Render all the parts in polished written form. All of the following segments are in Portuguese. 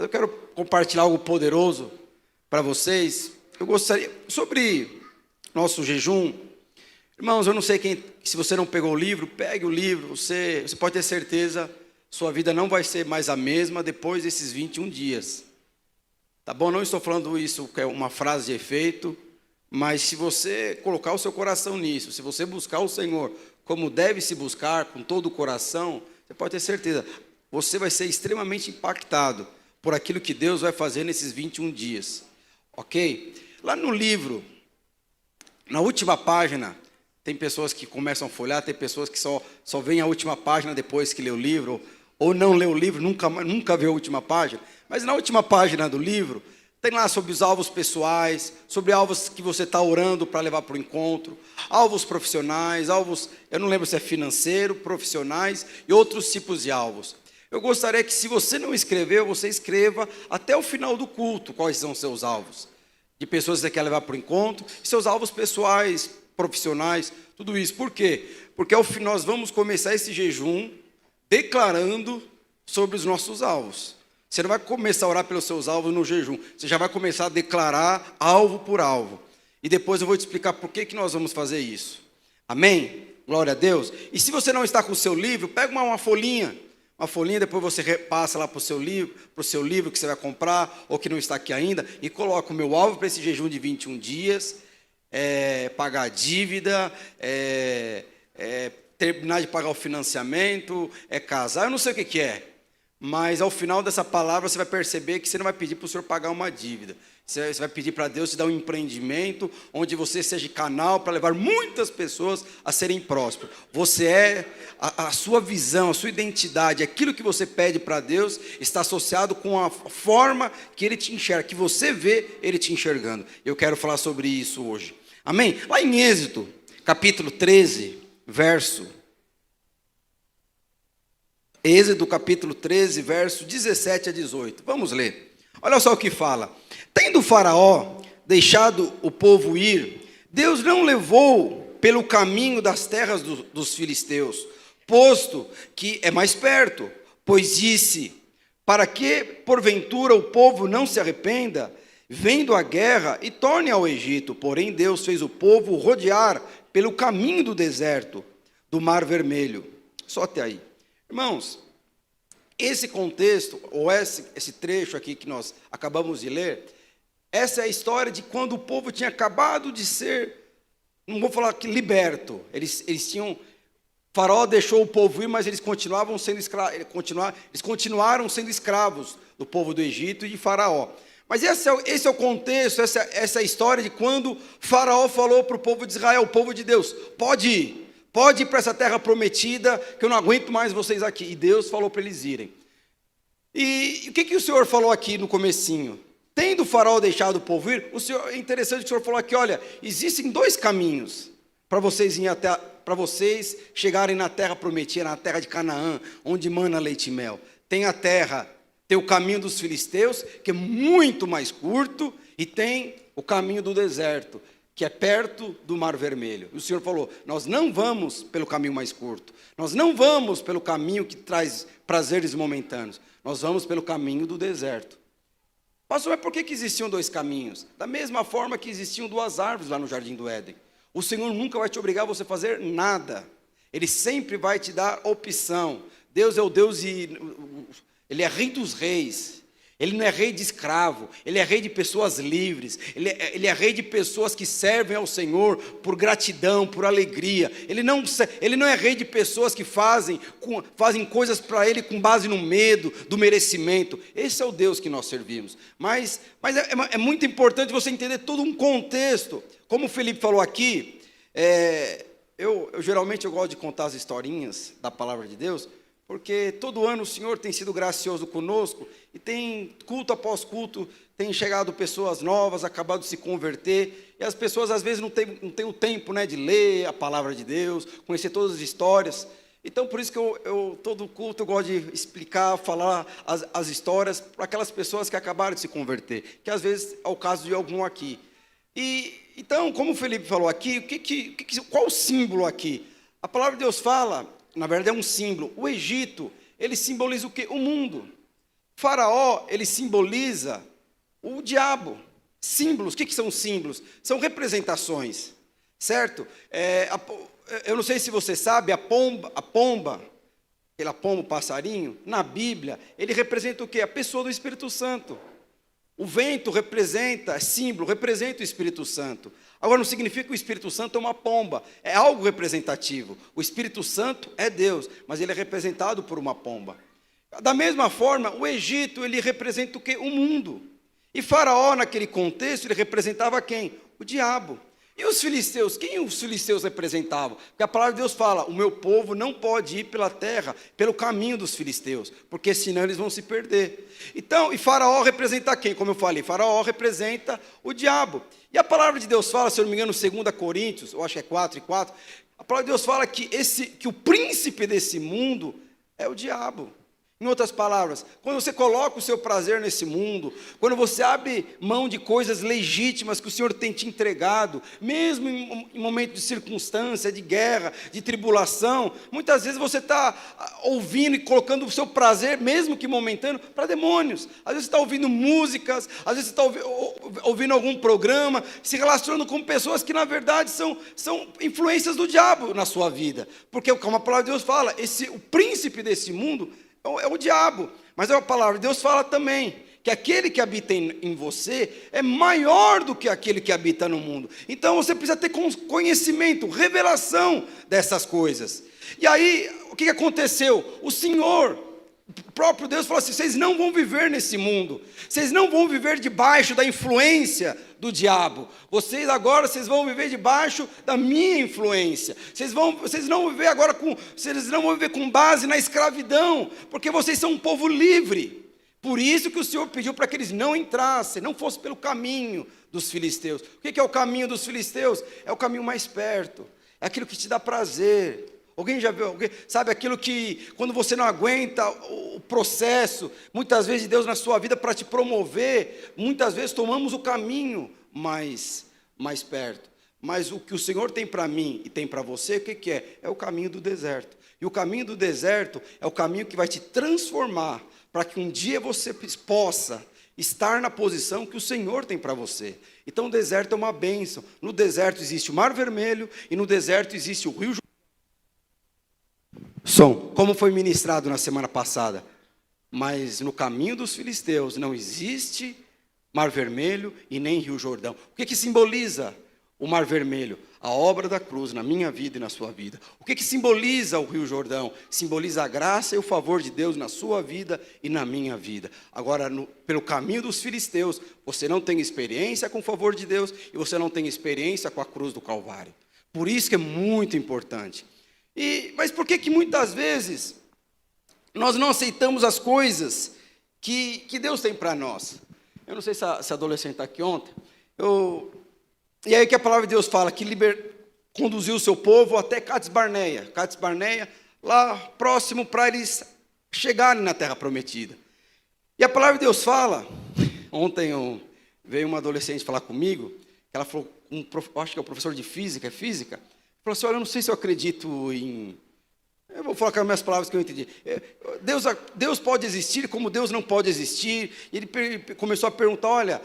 Mas eu quero compartilhar algo poderoso para vocês. Eu gostaria, sobre nosso jejum, irmãos, eu não sei se você não pegou o livro, pegue o livro, você pode ter certeza, sua vida não vai ser mais a mesma depois desses 21 dias. Tá bom? Não estou falando isso que é uma frase de efeito, mas se você colocar o seu coração nisso, se você buscar o Senhor como deve se buscar, com todo o coração, você pode ter certeza, você vai ser extremamente impactado por aquilo que Deus vai fazer nesses 21 dias. Ok? Lá no livro, na última página, tem pessoas que começam a folhear, tem pessoas que só veem a última página depois que lê o livro, ou não lê o livro, nunca vê a última página. Mas na última página do livro, tem lá sobre os alvos pessoais, sobre alvos que você está orando para levar para o encontro, alvos profissionais, alvos, eu não lembro se é financeiro, profissionais e outros tipos de alvos. Eu gostaria que, se você não escreveu, você escreva até o final do culto quais são os seus alvos. De pessoas que você quer levar para o encontro, seus alvos pessoais, profissionais, tudo isso. Por quê? Porque ao fim nós vamos começar esse jejum declarando sobre os nossos alvos. Você não vai começar a orar pelos seus alvos no jejum, você já vai começar a declarar alvo por alvo. E depois eu vou te explicar por que nós vamos fazer isso. Amém? Glória a Deus. E se você não está com o seu livro, pega uma folhinha. Uma folhinha, depois você repassa lá para o seu livro que você vai comprar, ou que não está aqui ainda, e coloca o meu alvo para esse jejum de 21 dias, pagar a dívida, terminar de pagar o financiamento, casar, eu não sei o que é. Mas ao final dessa palavra você vai perceber que você não vai pedir para o Senhor pagar uma dívida. Você vai pedir para Deus te dar um empreendimento onde você seja canal para levar muitas pessoas a serem prósperos. Você a sua visão, a sua identidade, aquilo que você pede para Deus está associado com a forma que Ele te enxerga, que você vê Ele te enxergando. Eu quero falar sobre isso hoje. Amém? Lá em Êxodo, capítulo 13, Êxodo capítulo 13, verso 17 a 18. Vamos ler. Olha só o que fala. Tendo Faraó deixado o povo ir, Deus não levou pelo caminho das terras dos filisteus, posto que é mais perto, pois disse, para que porventura o povo não se arrependa, vendo a guerra e torne ao Egito. Porém Deus fez o povo rodear pelo caminho do deserto, do Mar Vermelho. Só até aí. Irmãos, esse contexto, ou esse trecho aqui que nós acabamos de ler, essa é a história de quando o povo tinha acabado de ser, não vou falar que liberto, eles Faraó deixou o povo ir, mas eles continuaram sendo escravos do povo do Egito e de Faraó. Mas esse é o contexto, essa é a história de quando Faraó falou para o povo de Israel, o povo de Deus, pode ir para essa terra prometida, que eu não aguento mais vocês aqui. E Deus falou para eles irem. E o que o Senhor falou aqui no comecinho? Tendo o Faraó deixado o povo ir, é interessante que o Senhor falou aqui, olha, existem dois caminhos para vocês chegarem na terra prometida, na terra de Canaã, onde mana leite e mel. Tem o caminho dos filisteus, que é muito mais curto, e tem o caminho do deserto, que é perto do Mar Vermelho. E o Senhor falou, nós não vamos pelo caminho mais curto, nós não vamos pelo caminho que traz prazeres momentâneos, nós vamos pelo caminho do deserto. Pastor, mas por que existiam dois caminhos? Da mesma forma que existiam duas árvores lá no Jardim do Éden. O Senhor nunca vai te obrigar a você fazer nada, Ele sempre vai te dar opção. Deus é o Deus Ele é Rei dos reis. Ele não é rei de escravo, Ele é rei de pessoas livres, ele é rei de pessoas que servem ao Senhor por gratidão, por alegria. Ele não é rei de pessoas que fazem coisas para Ele com base no medo, do merecimento. Esse é o Deus que nós servimos. Mas é muito importante você entender todo um contexto. Como o Felipe falou aqui, eu geralmente gosto de contar as historinhas da palavra de Deus, porque todo ano o Senhor tem sido gracioso conosco, e tem, culto após culto, tem chegado pessoas novas, acabado de se converter, e as pessoas às vezes não têm o tempo, de ler a palavra de Deus, conhecer todas as histórias. Então por isso que todo culto eu gosto de explicar, falar as histórias para aquelas pessoas que acabaram de se converter, que às vezes é o caso de algum aqui. E então, como o Felipe falou aqui, qual o símbolo aqui? A palavra de Deus fala, na verdade é um símbolo. O Egito, ele simboliza o quê? O mundo. Faraó, ele simboliza o diabo. Símbolos, o que são símbolos? São representações, certo? Eu não sei se você sabe, a pomba, aquela pomba, o passarinho, na Bíblia, ele representa o quê? A pessoa do Espírito Santo. O vento representa, símbolo, representa o Espírito Santo. Agora, não significa que o Espírito Santo é uma pomba, é algo representativo. O Espírito Santo é Deus, mas ele é representado por uma pomba. Da mesma forma, o Egito, ele representa o quê? O mundo. E Faraó, naquele contexto, ele representava quem? O diabo. E os filisteus? Quem os filisteus representavam? Porque a palavra de Deus fala, o meu povo não pode ir pela terra, pelo caminho dos filisteus, porque senão eles vão se perder. Então, e Faraó representa quem? Como eu falei, Faraó representa o diabo. E a palavra de Deus fala, se eu não me engano, 2 Coríntios, eu acho que é 4:4, a palavra de Deus fala que o príncipe desse mundo é o diabo. Em outras palavras, quando você coloca o seu prazer nesse mundo, quando você abre mão de coisas legítimas que o Senhor tem te entregado, mesmo em momentos de circunstância, de guerra, de tribulação, muitas vezes você está ouvindo e colocando o seu prazer, mesmo que momentâneo, para demônios. Às vezes você está ouvindo músicas, às vezes você está ouvindo algum programa, se relacionando com pessoas que na verdade são influências do diabo na sua vida. Porque, como a palavra de Deus fala, o príncipe desse mundo é o diabo, mas a palavra de Deus fala também que aquele que habita em você é maior do que aquele que habita no mundo. Então você precisa ter conhecimento, revelação dessas coisas. E aí, o que aconteceu? O Senhor, o próprio Deus falou assim, vocês não vão viver nesse mundo, vocês não vão viver debaixo da influência do diabo, vocês vão viver debaixo da minha influência, vocês não vão viver com base na escravidão, porque vocês são um povo livre. Por isso que o Senhor pediu para que eles não entrassem, não fossem pelo caminho dos filisteus. O que é o caminho dos filisteus? É o caminho mais perto, é aquilo que te dá prazer. Alguém já viu? Sabe aquilo que, quando você não aguenta o processo, muitas vezes de Deus na sua vida para te promover, muitas vezes tomamos o caminho mais perto. Mas o que o Senhor tem para mim e tem para você, o que é? É o caminho do deserto. E o caminho do deserto é o caminho que vai te transformar, para que um dia você possa estar na posição que o Senhor tem para você. Então o deserto é uma bênção. No deserto existe o Mar Vermelho e no deserto existe o Rio Jordão. Como foi ministrado na semana passada, mas no caminho dos filisteus não existe Mar Vermelho e nem Rio Jordão. O que simboliza o Mar Vermelho? A obra da cruz na minha vida e na sua vida. O que simboliza o Rio Jordão? Simboliza a graça e o favor de Deus na sua vida e na minha vida. Agora, pelo caminho dos filisteus, você não tem experiência com o favor de Deus e você não tem experiência com a cruz do Calvário. Por isso que é muito importante. Mas por que muitas vezes nós não aceitamos as coisas que Deus tem para nós? Eu não sei se a adolescente está aqui ontem. E aí que a palavra de Deus fala que conduziu o seu povo até Cades Barneia, lá próximo para eles chegarem na terra prometida. E a palavra de Deus fala, ontem veio uma adolescente falar comigo, ela falou, acho que é o professor de física, falou assim, olha, eu não sei se eu acredito em... Eu vou falar com as minhas palavras que eu entendi. Deus pode existir como Deus não pode existir. E ele começou a perguntar, olha,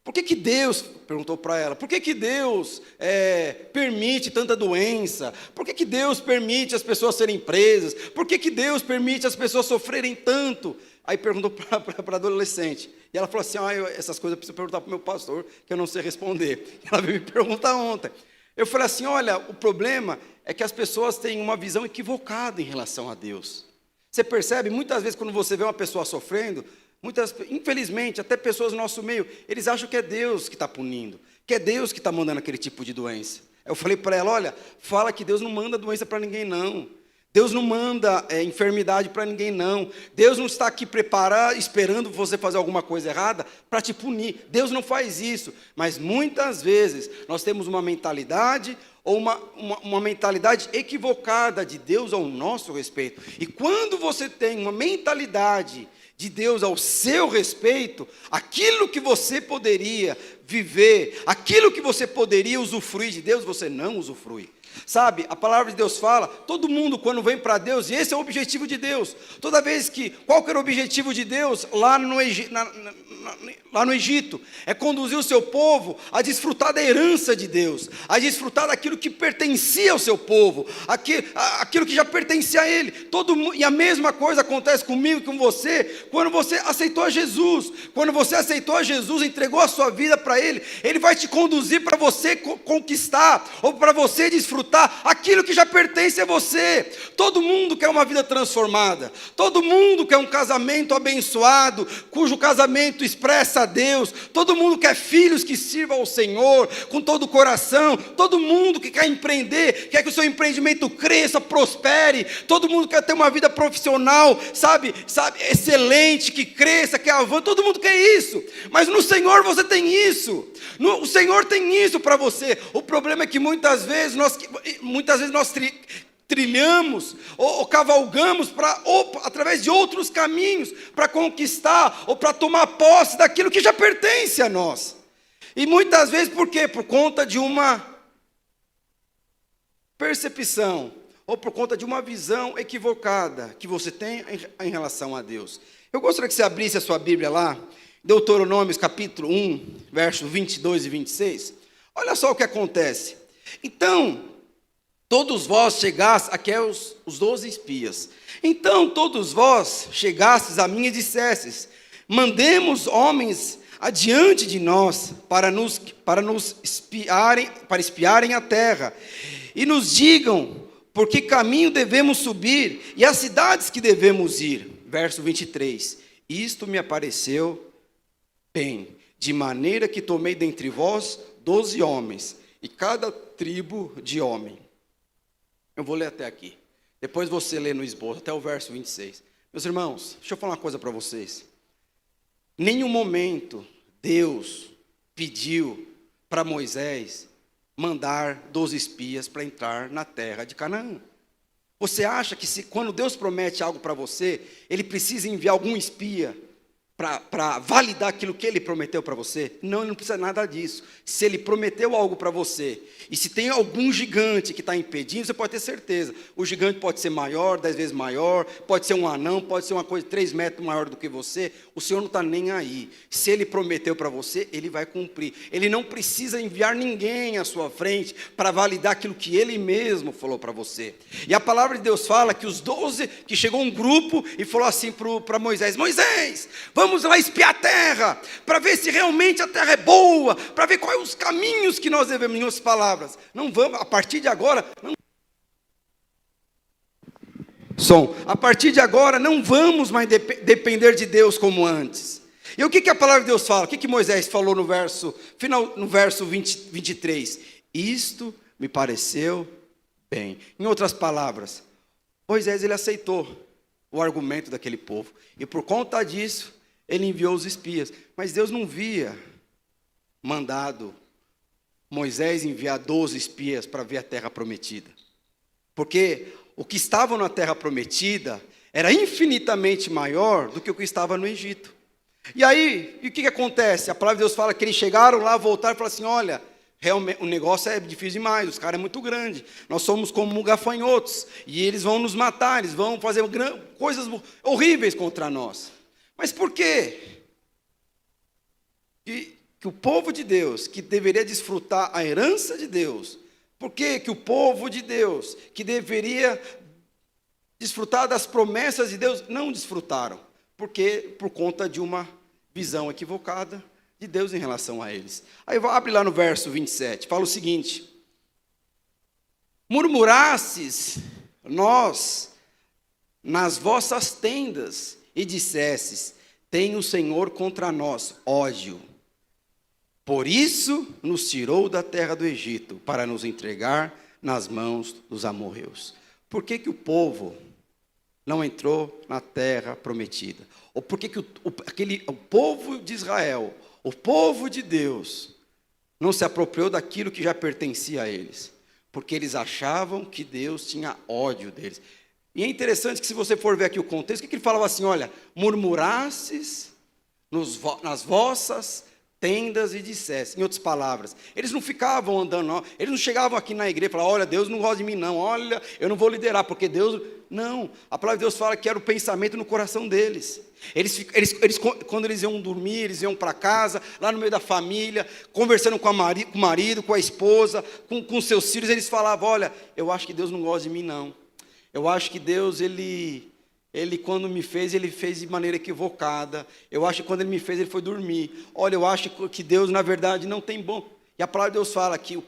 por que Deus, perguntou para ela, por que Deus permite tanta doença? Por que Deus permite as pessoas serem presas? Por que Deus permite as pessoas sofrerem tanto? Aí perguntou para a adolescente. E ela falou assim, essas coisas eu preciso perguntar para o meu pastor, que eu não sei responder. Ela veio me perguntar ontem. Eu falei assim, olha, o problema é que as pessoas têm uma visão equivocada em relação a Deus. Você percebe, muitas vezes quando você vê uma pessoa sofrendo, infelizmente, até pessoas no nosso meio, eles acham que é Deus que está punindo, que é Deus que está mandando aquele tipo de doença. Eu falei para ela, olha, fala que Deus não manda doença para ninguém não. Deus não manda enfermidade para ninguém não. Deus não está aqui esperando você fazer alguma coisa errada para te punir. Deus não faz isso. Mas muitas vezes nós temos uma mentalidade ou uma mentalidade equivocada de Deus ao nosso respeito. E quando você tem uma mentalidade de Deus ao seu respeito, aquilo que você poderia viver, aquilo que você poderia usufruir de Deus, você não usufrui. Sabe, a palavra de Deus fala, todo mundo quando vem para Deus, e esse é o objetivo de Deus, toda vez que, qual que era o objetivo de Deus lá no Egito? É conduzir o seu povo a desfrutar da herança de Deus, a desfrutar daquilo que pertencia ao seu povo, aquilo que já pertencia a ele. E a mesma coisa acontece comigo e com você, quando você aceitou a Jesus. Quando você aceitou a Jesus, entregou a sua vida para ele, ele vai te conduzir para você conquistar, ou para você desfrutar aquilo que já pertence a você. Todo mundo quer uma vida transformada, todo mundo quer um casamento abençoado, cujo casamento expressa a Deus, todo mundo quer filhos que sirvam ao Senhor com todo o coração, todo mundo que quer empreender, quer que o seu empreendimento cresça, prospere, todo mundo quer ter uma vida profissional, sabe, excelente, que cresça, que avance, todo mundo quer isso, mas no Senhor você tem isso, o Senhor tem isso para você. O problema é que muitas vezes nós trilhamos ou cavalgamos através de outros caminhos para conquistar ou para tomar posse daquilo que já pertence a nós. E muitas vezes por quê? Por conta de uma percepção ou por conta de uma visão equivocada que você tem em relação a Deus. Eu gostaria que você abrisse a sua Bíblia lá, Deuteronômios capítulo 1, versos 22 e 26. Olha só o que acontece. Então, todos vós chegastes, aqui é os 12 espias. Então, todos vós chegastes a mim e dissestes: mandemos homens adiante de nós para espiarem a terra, e nos digam por que caminho devemos subir e as cidades que devemos ir. Verso 23. Isto me apareceu bem, de maneira que tomei dentre vós 12 homens, e cada tribo de homem. Eu vou ler até aqui. Depois você lê no esboço, até o verso 26. Meus irmãos, deixa eu falar uma coisa para vocês. Em nenhum momento Deus pediu para Moisés mandar 12 espias para entrar na terra de Canaã. Você acha que quando Deus promete algo para você, Ele precisa enviar algum espia para validar aquilo que Ele prometeu para você? Não, Ele não precisa nada disso. Se Ele prometeu algo para você, e se tem algum gigante que está impedindo, você pode ter certeza. O gigante pode ser maior, 10 vezes maior, pode ser um anão, pode ser uma coisa 3 metros maior do que você. O Senhor não está nem aí. Se Ele prometeu para você, Ele vai cumprir. Ele não precisa enviar ninguém à sua frente para validar aquilo que Ele mesmo falou para você. E a palavra de Deus fala que os 12, que chegou um grupo e falou assim para Moisés: Moisés, vamos lá espiar a terra, para ver se realmente a terra é boa, para ver quais os caminhos que nós devemos. Em outras palavras, não vamos, a partir de agora, a partir de agora não vamos mais depender de Deus como antes. E o que a palavra de Deus fala? O que Moisés falou no verso 23? Isto me pareceu bem. Em outras palavras, Moisés ele aceitou o argumento daquele povo, e por conta disso ele enviou os espias. Mas Deus não via mandado Moisés enviar 12 espias para ver a terra prometida. Porque o que estava na terra prometida era infinitamente maior do que o que estava no Egito. E aí, o que acontece? A palavra de Deus fala que eles chegaram lá, voltaram e falaram assim: olha, realmente o negócio é difícil demais, os caras é muito grande, nós somos como gafanhotos, e eles vão nos matar, eles vão fazer coisas horríveis contra nós. Mas por quê? Que o povo de Deus, que deveria desfrutar a herança de Deus, por que o povo de Deus, que deveria desfrutar das promessas de Deus, não desfrutaram? Porque por conta de uma visão equivocada de Deus em relação a eles. Aí abre lá no verso 27, fala o seguinte: murmurastes nós nas vossas tendas, e dissestes: tem o Senhor contra nós ódio. Por isso nos tirou da terra do Egito, para nos entregar nas mãos dos amorreus. Por que o povo não entrou na terra prometida? Ou por que o povo de Israel, o povo de Deus, não se apropriou daquilo que já pertencia a eles? Porque eles achavam que Deus tinha ódio deles. E é interessante que, se você for ver aqui o contexto, o que ele falava assim: olha, murmurastes nas vossas tendas e dissesse. Em outras palavras, eles não ficavam andando, não. Eles não chegavam aqui na igreja e falavam, olha, Deus não gosta de mim não, olha, eu não vou liderar, porque Deus... Não, a palavra de Deus fala que era o pensamento no coração deles. Quando eles iam dormir, eles iam para casa, lá no meio da família, conversando com o marido, com a esposa, com seus filhos, eles falavam, olha, eu acho que Deus não gosta de mim não. Eu acho que Deus, ele quando me fez, ele fez de maneira equivocada. Eu acho que quando ele me fez, ele foi dormir. Olha, eu acho que Deus, na verdade, não tem bom. E a palavra de Deus fala que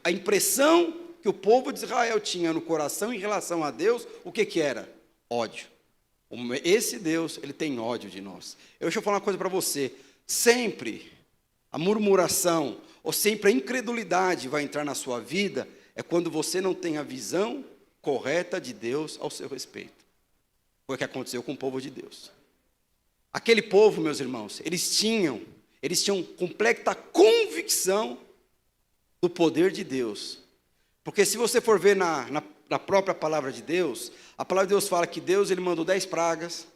a impressão que o povo de Israel tinha no coração em relação a Deus, o que era? Ódio. Esse Deus, ele tem ódio de nós. Deixa eu falar uma coisa para você. Sempre a murmuração, ou sempre a incredulidade vai entrar na sua vida, é quando você não tem a visão correta de Deus ao seu respeito. Foi o que aconteceu com o povo de Deus. Aquele povo, meus irmãos, eles tinham completa convicção do poder de Deus. Porque se você for ver na própria palavra de Deus, a palavra de Deus fala que Deus, ele mandou 10 pragas,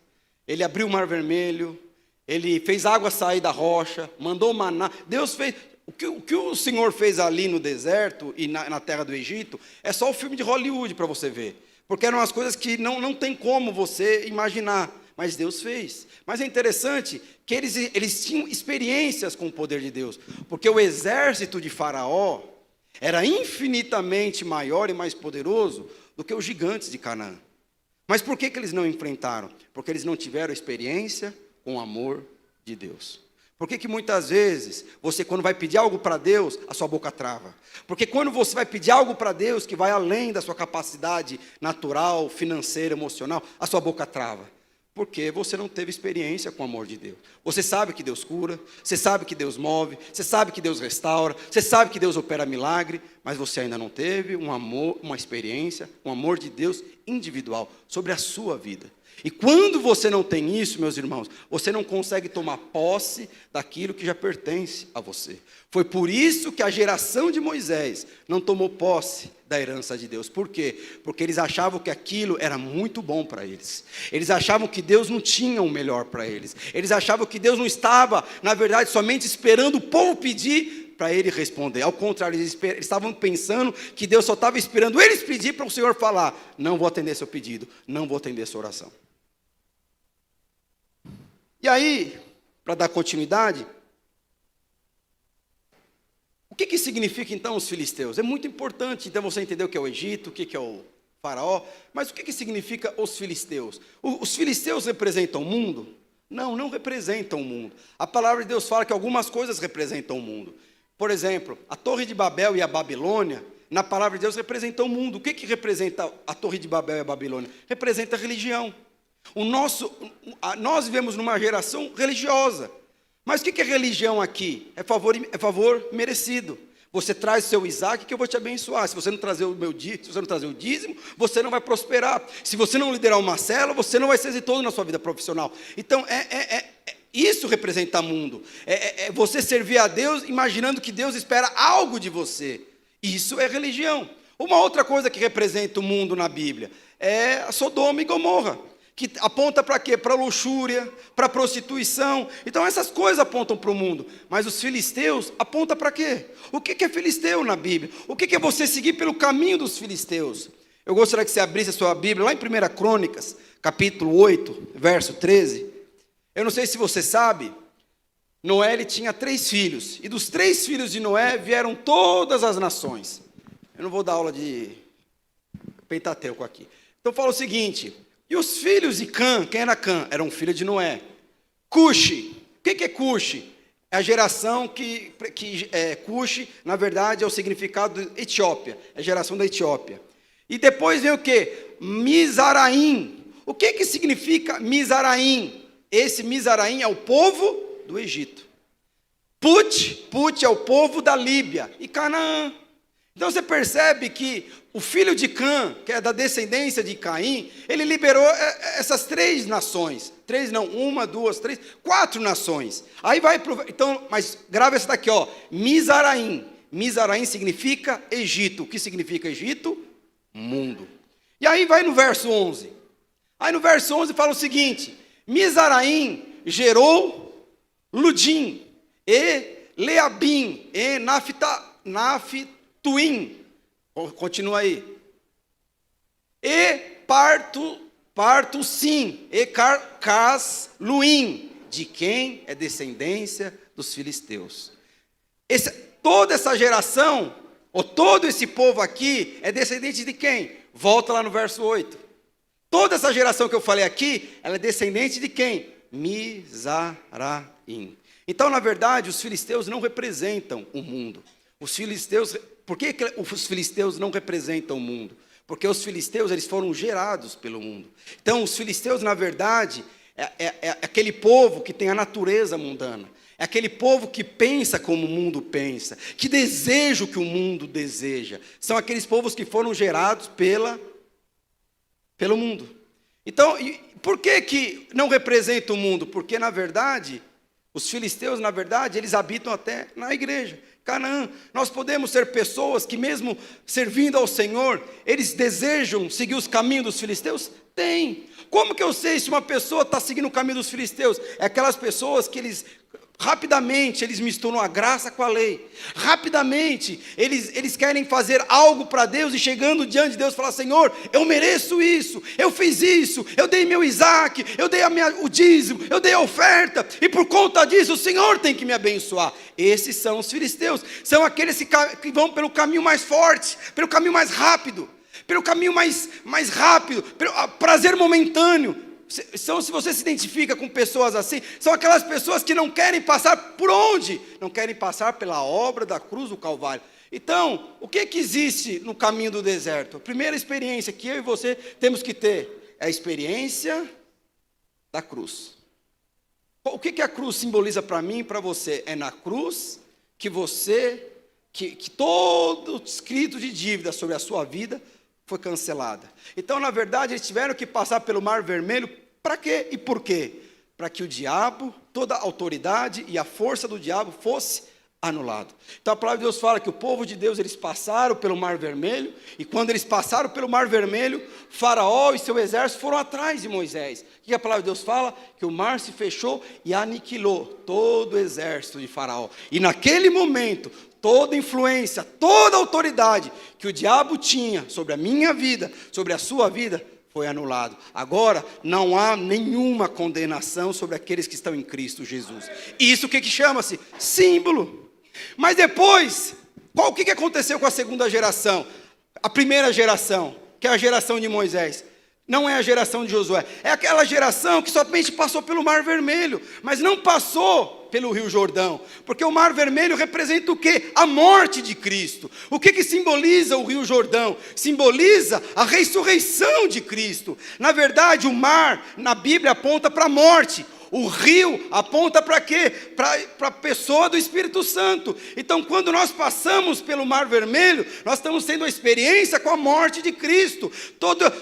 ele abriu o mar vermelho, ele fez água sair da rocha, mandou maná. Deus fez... O que o Senhor fez ali no deserto e na terra do Egito, é só o filme de Hollywood para você ver. Porque eram as coisas que não tem como você imaginar, mas Deus fez. Mas é interessante que eles tinham experiências com o poder de Deus, porque o exército de Faraó era infinitamente maior e mais poderoso do que os gigantes de Canaã. Mas por que eles não enfrentaram? Porque eles não tiveram experiência com o amor de Deus. Por que muitas vezes, você quando vai pedir algo para Deus, a sua boca trava? Porque quando você vai pedir algo para Deus que vai além da sua capacidade natural, financeira, emocional, a sua boca trava. Porque você não teve experiência com o amor de Deus. Você sabe que Deus cura, você sabe que Deus move, você sabe que Deus restaura, você sabe que Deus opera milagre, mas você ainda não teve um amor, uma experiência, um amor de Deus individual sobre a sua vida. E quando você não tem isso, meus irmãos, você não consegue tomar posse daquilo que já pertence a você. Foi por isso que a geração de Moisés não tomou posse da herança de Deus. Por quê? Porque eles achavam que aquilo era muito bom para eles. Eles achavam que Deus não tinha o melhor para eles. Eles achavam que Deus não estava, na verdade, somente esperando o povo pedir para ele responder. Ao contrário, eles estavam pensando que Deus só estava esperando eles pedir para o Senhor falar, não vou atender seu pedido, não vou atender sua oração. E aí, para dar continuidade, o que significa então os filisteus? É muito importante então você entender o que é o Egito, o que é o faraó, mas o que significa os filisteus? Os filisteus representam o mundo? Não representam o mundo. A palavra de Deus fala que algumas coisas representam o mundo. Por exemplo, a Torre de Babel e a Babilônia, na palavra de Deus representam o mundo. O que representa a Torre de Babel e a Babilônia? Representa a religião. Nós vivemos numa geração religiosa. Mas o que é religião aqui? É favor merecido. Você traz o seu Isaac que eu vou te abençoar. Se você não trazer o dízimo, você não vai prosperar. Se você não liderar uma célula, você não vai ser exitoso na sua vida profissional. Então, isso representa mundo. É você servir a Deus imaginando que Deus espera algo de você. Isso é religião. Uma outra coisa que representa o mundo na Bíblia é a Sodoma e Gomorra, que aponta para quê? Para a luxúria, para a prostituição. Então essas coisas apontam para o mundo. Mas os filisteus apontam para quê? O que é filisteu na Bíblia? O que é você seguir pelo caminho dos filisteus? Eu gostaria que você abrisse a sua Bíblia, lá em 1 Crônicas, capítulo 8, verso 13. Eu não sei se você sabe, Noé ele tinha 3 filhos. E dos 3 filhos de Noé vieram todas as nações. Eu não vou dar aula de Pentateuco aqui. Então fala o seguinte... E os filhos de Cã, quem era Cã? Era um filho de Noé. Cuxi, o que é Cuxi? É a geração Cuxi, na verdade, é o significado de Etiópia, é a geração da Etiópia. E depois vem o quê? Mizaraim. O que significa Mizaraim? Esse Mizaraim é o povo do Egito. Put é o povo da Líbia e Canaã. Então você percebe que o filho de Cã, que é da descendência de Caim, ele liberou essas 3 nações. 3 não, 1, 2, 3, 4 nações. Aí vai então, mas grava essa daqui, ó, Mizaraim. Mizaraim significa Egito. O que significa Egito? Mundo. E aí vai no verso 11. Aí no verso 11 fala o seguinte: Mizaraim gerou Ludim. e Leabim, e Naphtuim, continua aí, e Partusim, e Casluim, de quem é descendência dos filisteus. Toda essa geração, ou todo esse povo aqui, é descendente de quem? Volta lá no verso 8. Toda essa geração que eu falei aqui, ela é descendente de quem? Mizaraim. Então, na verdade, os filisteus não representam o mundo. Por que os filisteus não representam o mundo? Porque os filisteus, eles foram gerados pelo mundo. Então, os filisteus, na verdade, é aquele povo que tem a natureza mundana. É aquele povo que pensa como o mundo pensa, que deseja o que o mundo deseja. São aqueles povos que foram gerados pelo mundo. Então, por que não representa o mundo? Porque, na verdade, os filisteus, na verdade, eles habitam até na igreja. Canaã, nós podemos ser pessoas que mesmo servindo ao Senhor, eles desejam seguir os caminhos dos filisteus? Tem. Como que eu sei se uma pessoa está seguindo o caminho dos filisteus? É aquelas pessoas que rapidamente eles misturam a graça com a lei. Rapidamente eles querem fazer algo para Deus e chegando diante de Deus falar: Senhor, eu mereço isso, eu fiz isso, eu dei meu Isaac, eu dei o dízimo, eu dei a oferta, e por conta disso o Senhor tem que me abençoar. Esses são os filisteus, são aqueles que vão pelo caminho mais forte, pelo caminho mais rápido, pelo caminho mais rápido, pelo prazer momentâneo. Então, se você se identifica com pessoas assim, são aquelas pessoas que não querem passar por onde? Não querem passar pela obra da cruz do Calvário. Então, o que existe no caminho do deserto? A primeira experiência que eu e você temos que ter é a experiência da cruz. O que a cruz simboliza para mim e para você? É na cruz que todo escrito de dívida sobre a sua vida foi cancelada. Então, na verdade, eles tiveram que passar pelo Mar Vermelho. Para quê e por quê? Para que o diabo, toda a autoridade e a força do diabo fosse anulado. Então a palavra de Deus fala que o povo de Deus, eles passaram pelo Mar Vermelho, e quando eles passaram pelo Mar Vermelho, Faraó e seu exército foram atrás de Moisés. O que a palavra de Deus fala? Que o mar se fechou e aniquilou todo o exército de Faraó. E naquele momento, toda influência, toda autoridade que o diabo tinha sobre a minha vida, sobre a sua vida, foi anulado. Agora, não há nenhuma condenação sobre aqueles que estão em Cristo Jesus. Isso que chama-se? Símbolo. Mas depois, o que aconteceu com a segunda geração? A primeira geração, que é a geração de Moisés. Não é a geração de Josué, é aquela geração que somente passou pelo Mar Vermelho, mas não passou pelo Rio Jordão, porque o Mar Vermelho representa o quê? A morte de Cristo. O que simboliza o Rio Jordão? Simboliza a ressurreição de Cristo. Na verdade, o mar, na Bíblia, aponta para a morte. O rio aponta para quê? Para a pessoa do Espírito Santo. Então, quando nós passamos pelo Mar Vermelho, nós estamos tendo a experiência com a morte de Cristo.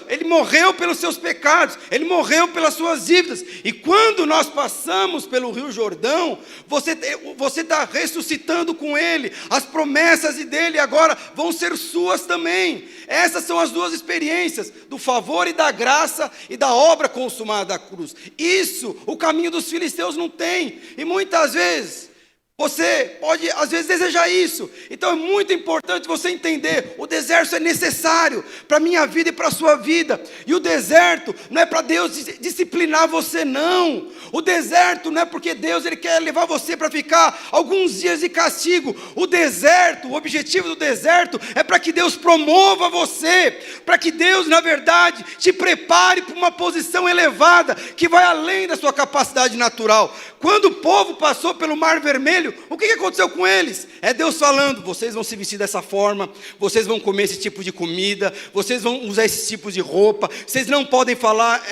Ele morreu pelos seus pecados, ele morreu pelas suas dívidas. E quando nós passamos pelo Rio Jordão, você está ressuscitando com ele. As promessas dele agora vão ser suas também. Essas são as duas experiências, do favor e da graça e da obra consumada da cruz. Isso, o caminho dos filisteus não tem. E muitas vezes, você pode, às vezes, desejar isso. Então é muito importante você entender, o deserto é necessário para a minha vida e para a sua vida. E o deserto não é para Deus disciplinar você, não. O deserto não é porque Deus ele quer levar você para ficar alguns dias de castigo. O deserto, o objetivo do deserto é para que Deus promova você, para que Deus, na verdade, te prepare para uma posição elevada, que vai além da sua capacidade natural. Quando o povo passou pelo Mar Vermelho, o que aconteceu com eles? É Deus falando: vocês vão se vestir dessa forma, vocês vão comer esse tipo de comida, vocês vão usar esses tipos de roupa, vocês não podem falar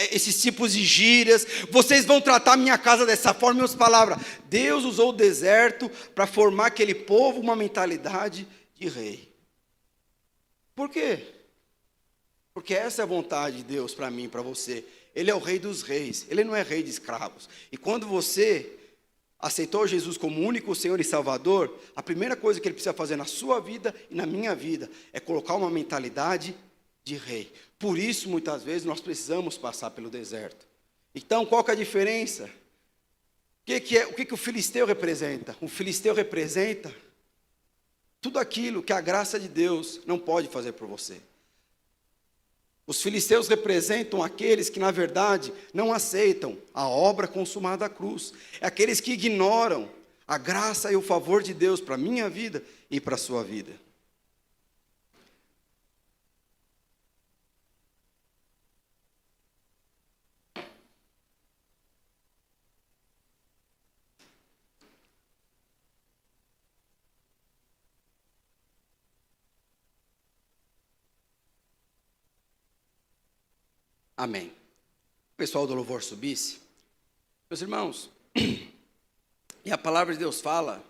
esses tipos de gírias, vocês vão tratar a minha casa dessa forma. Em outras palavras, Deus usou o deserto para formar aquele povo uma mentalidade de rei. Por quê? Porque essa é a vontade de Deus para mim e para você. Ele é o rei dos reis, ele não é rei de escravos. E quando você aceitou Jesus como único Senhor e Salvador, a primeira coisa que ele precisa fazer na sua vida e na minha vida é colocar uma mentalidade de rei. Por isso, muitas vezes, nós precisamos passar pelo deserto. Então, qual que é a diferença O que o filisteu representa? O filisteu representa tudo aquilo que a graça de Deus não pode fazer por você. Os filisteus representam aqueles que, na verdade, não aceitam a obra consumada da cruz. É aqueles que ignoram a graça e o favor de Deus para a minha vida e para a sua vida. Amém. O pessoal do louvor subisse. Meus irmãos, e a palavra de Deus fala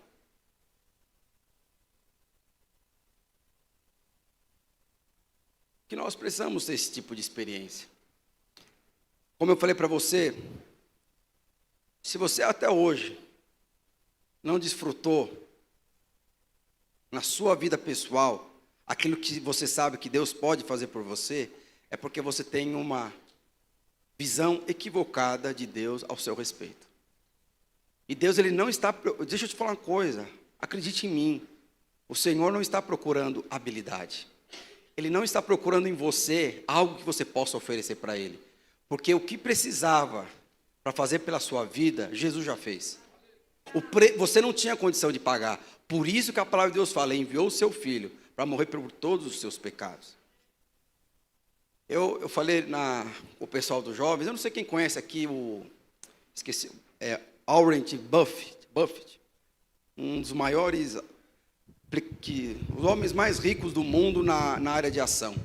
que nós precisamos ter esse tipo de experiência. Como eu falei para você, se você até hoje não desfrutou na sua vida pessoal aquilo que você sabe que Deus pode fazer por você, é porque você tem uma visão equivocada de Deus ao seu respeito. E Deus, ele não está... Deixa eu te falar uma coisa, acredite em mim. O Senhor não está procurando habilidade. Ele não está procurando em você algo que você possa oferecer para Ele. Porque o que precisava para fazer pela sua vida, Jesus já fez. Você não tinha condição de pagar. Por isso que a palavra de Deus fala, enviou o seu Filho para morrer por todos os seus pecados. Eu falei com o pessoal dos jovens, eu não sei quem conhece aqui esqueci, Warren Buffett, um dos maiores, os homens mais ricos do mundo na área de ação.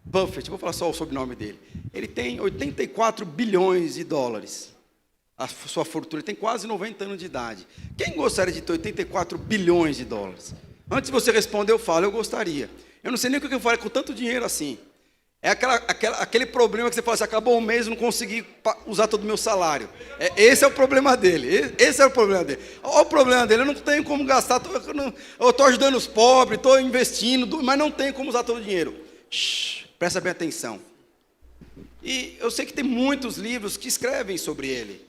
Buffett, vou falar só o sobrenome dele. Ele tem 84 bilhões de dólares, a sua fortuna, ele tem quase 90 anos de idade. Quem gostaria de ter 84 bilhões de dólares? Antes de você responder, eu falo, eu gostaria. Eu não sei nem o que eu faria com tanto dinheiro assim. É aquele problema que você fala assim, acabou o mês e não consegui usar todo o meu salário. Esse é o problema dele. Esse é o problema dele. Olha o problema dele, eu não tenho como gastar, eu estou ajudando os pobres, estou investindo, mas não tenho como usar todo o dinheiro. Presta bem atenção. E eu sei que tem muitos livros que escrevem sobre ele.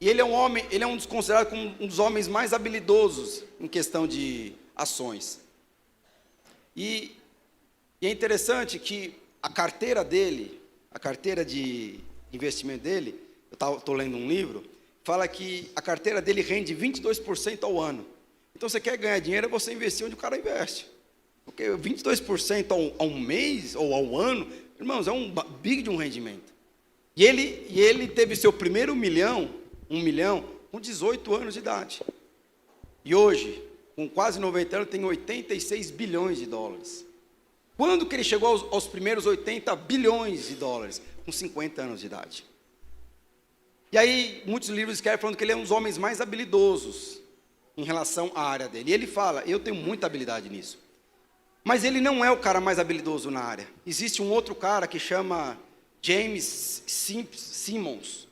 E ele é um homem, ele é um dos considerados como um dos homens mais habilidosos em questão de ações. E é interessante que a carteira dele, a carteira de investimento dele, eu estou lendo um livro, fala que a carteira dele rende 22% ao ano. Então, você quer ganhar dinheiro, é você investir onde o cara investe. Porque 22% ao mês ou ao ano, irmãos, é um big de um rendimento. E ele teve seu primeiro um milhão, com 18 anos de idade. E hoje, com quase 90 anos, tem 86 bilhões de dólares. Quando que ele chegou aos primeiros 80 bilhões de dólares? Com 50 anos de idade. E aí, muitos livros escrevem falando que ele é um dos homens mais habilidosos em relação à área dele. E ele fala, eu tenho muita habilidade nisso. Mas ele não é o cara mais habilidoso na área. Existe um outro cara que chama James Simmons.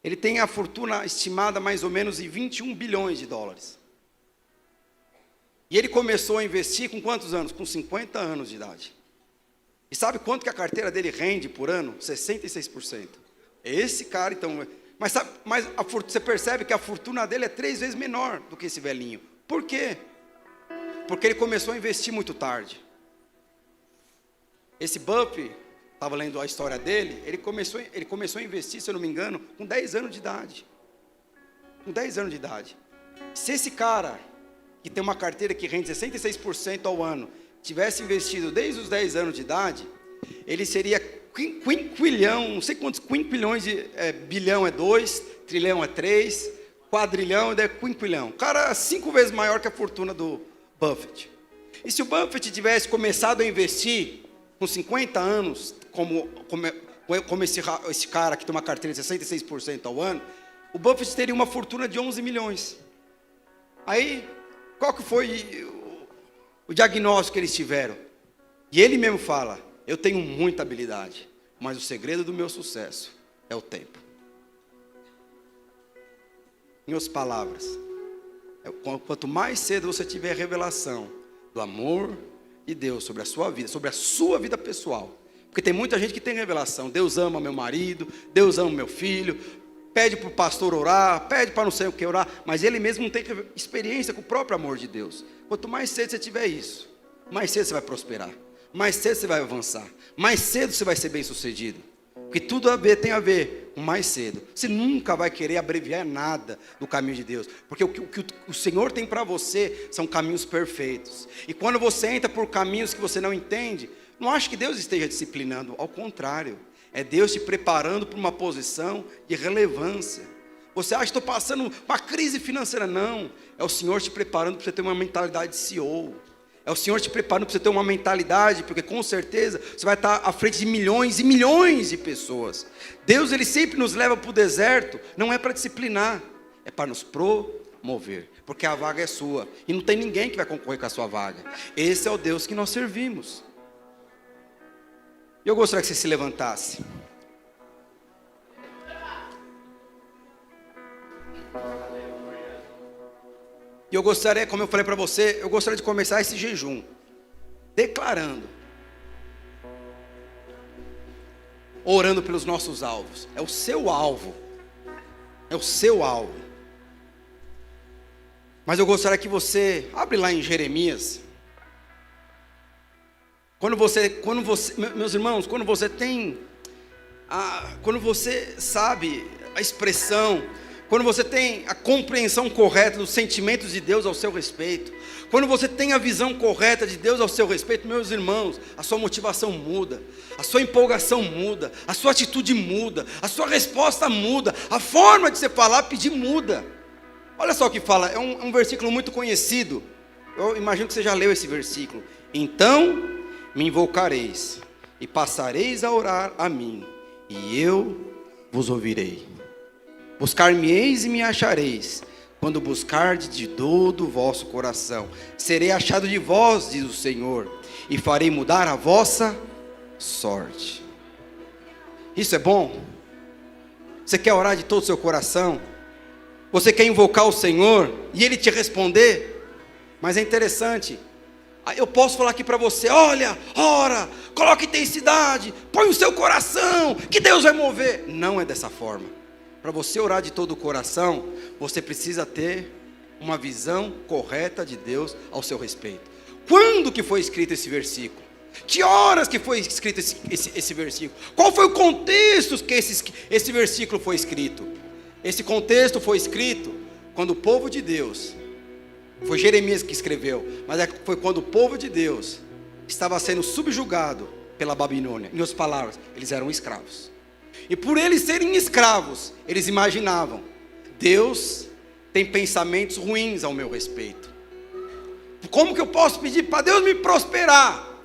Ele tem a fortuna estimada mais ou menos em 21 bilhões de dólares. E ele começou a investir com quantos anos? Com 50 anos de idade. E sabe quanto que a carteira dele rende por ano? 66%. Esse cara, então... Mas você percebe que a fortuna dele é 3 vezes menor do que esse velhinho. Por quê? Porque ele começou a investir muito tarde. Esse Buffett, estava lendo a história dele, ele começou a investir, se eu não me engano, com 10 anos de idade. Com 10 anos de idade. Se esse cara... que tem uma carteira que rende 66% ao ano, tivesse investido desde os 10 anos de idade, ele seria quinquilhão, não sei quantos quinquilhões bilhão é 2, trilhão é 3, quadrilhão é quinquilhão. O cara é 5 vezes maior que a fortuna do Buffett. E se o Buffett tivesse começado a investir com 50 anos, como esse cara que tem uma carteira de 66% ao ano, o Buffett teria uma fortuna de 11 milhões. Aí... qual que foi o diagnóstico que eles tiveram? E ele mesmo fala, eu tenho muita habilidade, mas o segredo do meu sucesso é o tempo. Em outras palavras, quanto mais cedo você tiver a revelação do amor de Deus sobre a sua vida pessoal, porque tem muita gente que tem revelação, Deus ama meu marido, Deus ama meu filho, pede para o pastor orar, pede para não sei o que orar, mas ele mesmo não tem experiência com o próprio amor de Deus. Quanto mais cedo você tiver isso, mais cedo você vai prosperar, mais cedo você vai avançar, mais cedo você vai ser bem sucedido. Porque tudo tem a ver com mais cedo. Você nunca vai querer abreviar nada do caminho de Deus, porque o que o Senhor tem para você são caminhos perfeitos. E quando você entra por caminhos que você não entende, não acho que Deus esteja disciplinando, ao contrário, é Deus te preparando para uma posição de relevância. Você acha que estou passando uma crise financeira? Não, é o Senhor te preparando para você ter uma mentalidade de CEO. É o Senhor te preparando para você ter uma mentalidade, porque com certeza você vai estar à frente de milhões e milhões de pessoas. Deus, Ele sempre nos leva para o deserto, não é para disciplinar, é para nos promover, porque a vaga é sua, e não tem ninguém que vai concorrer com a sua vaga. Esse é o Deus que nós servimos. Eu gostaria que você se levantasse. E eu gostaria, como eu falei para você, eu gostaria de começar esse jejum declarando, orando pelos nossos alvos. É o seu alvo. É o seu alvo. Mas eu gostaria que você abre lá em Jeremias. Meus irmãos, quando você sabe a expressão, quando você tem a compreensão correta dos sentimentos de Deus ao seu respeito, quando você tem a visão correta de Deus ao seu respeito, meus irmãos, a sua motivação muda, a sua empolgação muda, a sua atitude muda, a sua resposta muda, a forma de você falar, pedir muda. Olha só o que fala, é um versículo muito conhecido, eu imagino que você já leu esse versículo. Então me invocareis e passareis a orar a mim, e eu vos ouvirei. Buscar-me-eis e me achareis, quando buscardes de todo o vosso coração. Serei achado de vós, diz o Senhor, e farei mudar a vossa sorte. Isso é bom? Você quer orar de todo o seu coração? Você quer invocar o Senhor e Ele te responder? Mas é interessante, eu posso falar aqui para você, olha, ora, coloque intensidade, põe o seu coração, que Deus vai mover. Não é dessa forma. Para você orar de todo o coração, você precisa ter uma visão correta de Deus ao seu respeito. Quando que foi escrito esse versículo? Que horas que foi escrito esse versículo? Qual foi o contexto que esse versículo foi escrito? Esse contexto foi escrito quando o povo de Deus, foi Jeremias que escreveu, mas foi quando o povo de Deus estava sendo subjugado pela Babilônia. Em outras palavras, eles eram escravos. E por eles serem escravos, eles imaginavam, Deus tem pensamentos ruins ao meu respeito. Como que eu posso pedir para Deus me prosperar,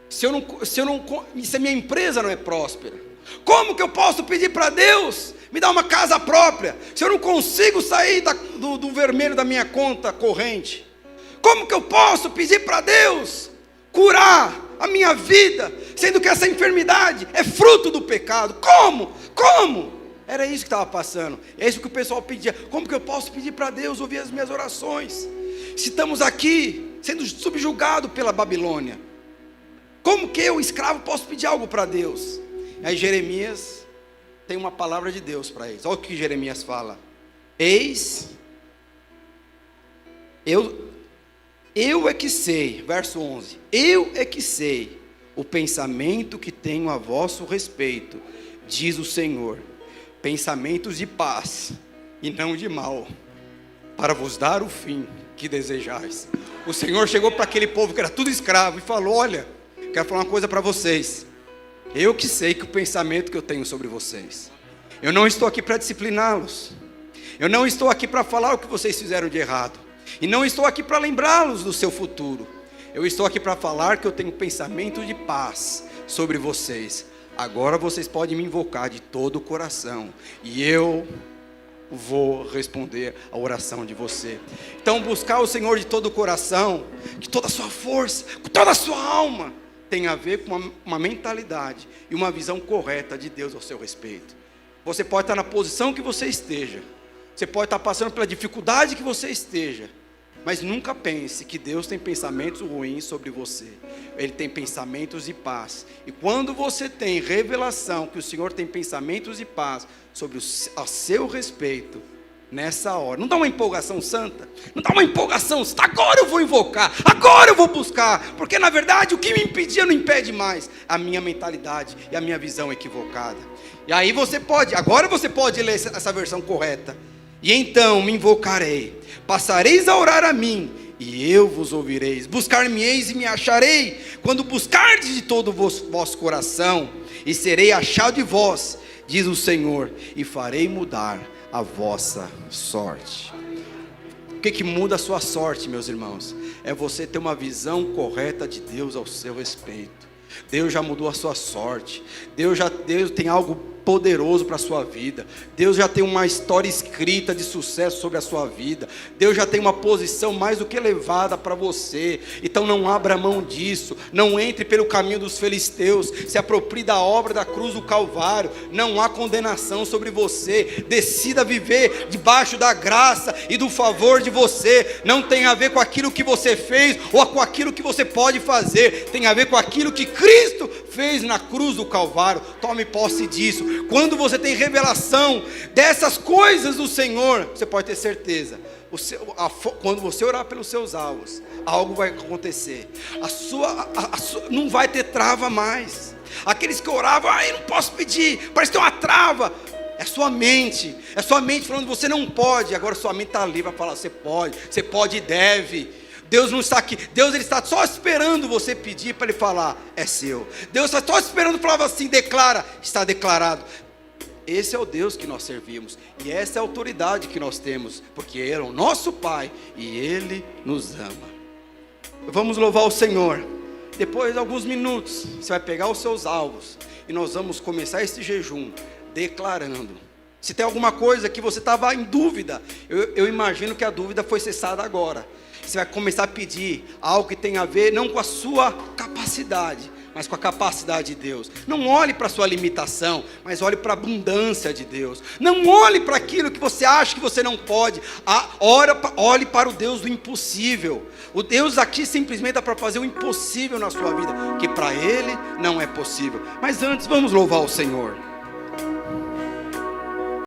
se a minha empresa não é próspera? Como que eu posso pedir para Deus me dar uma casa própria, se eu não consigo sair do vermelho da minha conta corrente? Como que eu posso pedir para Deus curar a minha vida, sendo que essa enfermidade é fruto do pecado? Como? Era isso que estava passando, é isso que o pessoal pedia. Como que eu posso pedir para Deus ouvir as minhas orações, se estamos aqui sendo subjugados pela Babilônia? Como que eu, escravo, posso pedir algo para Deus? Aí Jeremias tem uma palavra de Deus para eles. Olha o que Jeremias fala: eis, eu é que sei, verso 11, eu é que sei o pensamento que tenho a vosso respeito, diz o Senhor, pensamentos de paz e não de mal, para vos dar o fim que desejais. O Senhor chegou para aquele povo que era tudo escravo e falou: olha, quero falar uma coisa para vocês, eu que sei que o pensamento que eu tenho sobre vocês, eu não estou aqui para discipliná-los, eu não estou aqui para falar o que vocês fizeram de errado, e não estou aqui para lembrá-los do seu futuro, eu estou aqui para falar que eu tenho pensamento de paz sobre vocês. Agora vocês podem me invocar de todo o coração, e eu vou responder a oração de você. Então buscar o Senhor de todo o coração, de toda a sua força, com toda a sua alma, tem a ver com uma mentalidade e uma visão correta de Deus ao seu respeito. Você pode estar na posição que você esteja, você pode estar passando pela dificuldade que você esteja, Mas nunca pense que Deus tem pensamentos ruins sobre você. Ele tem pensamentos de paz. E quando você tem revelação que o Senhor tem pensamentos de paz sobre a seu respeito, nessa hora, não dá uma empolgação santa? Não dá uma empolgação? Agora eu vou invocar, agora eu vou buscar. Porque na verdade o que me impedia não impede mais. A minha mentalidade e a minha visão equivocada. E aí agora você pode ler essa versão correta. E então me invocarei, passareis a orar a mim, e eu vos ouvireis. Buscar-me-eis e me acharei, quando buscardes de todo o vosso coração, e serei achado de vós, diz o Senhor, e farei mudar a vossa sorte. O que muda a sua sorte, meus irmãos? É você ter uma visão correta de Deus ao seu respeito. Deus já mudou a sua sorte. Deus tem algo poderoso para a sua vida. Deus já tem uma história escrita de sucesso sobre a sua vida. Deus já tem uma posição mais do que elevada para você. Então não abra mão disso. Não entre pelo caminho dos filisteus. Se aproprie da obra da cruz do Calvário. Não há condenação sobre você. Decida viver debaixo da graça e do favor de você. Não tem a ver com aquilo que você fez ou com aquilo que você pode fazer. Tem a ver com aquilo que Cristo fez na cruz do Calvário. Tome posse disso. Quando você tem revelação dessas coisas do Senhor, você pode ter certeza, quando você orar pelos seus alvos, algo vai acontecer. Não vai ter trava mais. Aqueles que oravam, eu não posso pedir, parece que tem uma trava. É sua mente falando você não pode. Agora sua mente está ali para falar, você pode e deve. Deus não está aqui, Deus ele está só esperando você pedir para ele falar, é seu. Deus está só esperando falar assim, declara, está declarado. Esse é o Deus que nós servimos, e essa é a autoridade que nós temos, porque Ele é o nosso Pai, e Ele nos ama. Vamos louvar o Senhor. Depois de alguns minutos, você vai pegar os seus alvos, e nós vamos começar esse jejum, declarando. Se tem alguma coisa que você estava em dúvida, eu imagino que a dúvida foi cessada agora. Você vai começar a pedir algo que tem a ver não com a sua capacidade, mas com a capacidade de Deus. Não olhe para a sua limitação, mas olhe para a abundância de Deus. Não olhe para aquilo que você acha que você não pode. Olhe para o Deus do impossível. O Deus aqui simplesmente é para fazer o impossível na sua vida, que para Ele não é possível. Mas antes, vamos louvar o Senhor.